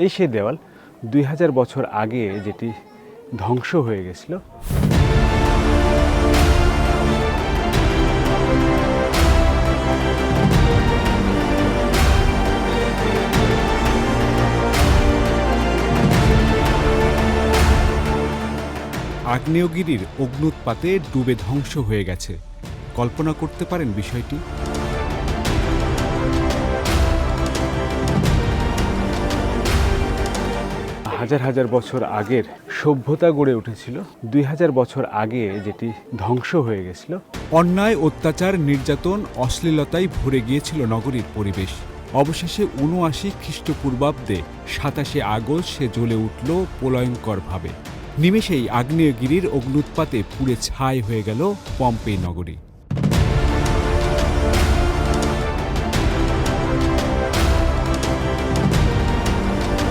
এই সেই দেওয়াল 2000 বছর আগে যেটি ধ্বংস হয়ে গেছিল। আগ্নেয়গিরির অগ্ন্যুৎপাতে ডুবে ধ্বংস হয়ে গেছে। কল্পনা করতে পারেন বিষয়টি? হাজার হাজার বছর আগের সভ্যতা গড়ে উঠেছিল 2000 বছর আগে যেটি ধ্বংস হয়ে গেছিল। অন্যায়, অত্যাচার, নির্যাতন, অশ্লীলতায় ভরে গিয়েছিল নগরীর পরিবেশ। অবশেষে ৭৯ খ্রিস্টপূর্বাব্দে ২৭ আগস্ট সে জ্বলে উঠল প্রলয়ঙ্করভাবে। নিমেষেই আগ্নেয়গিরির অগ্ন্যুৎপাতে পুড়ে ছাই হয়ে গেল পম্পেই নগরী।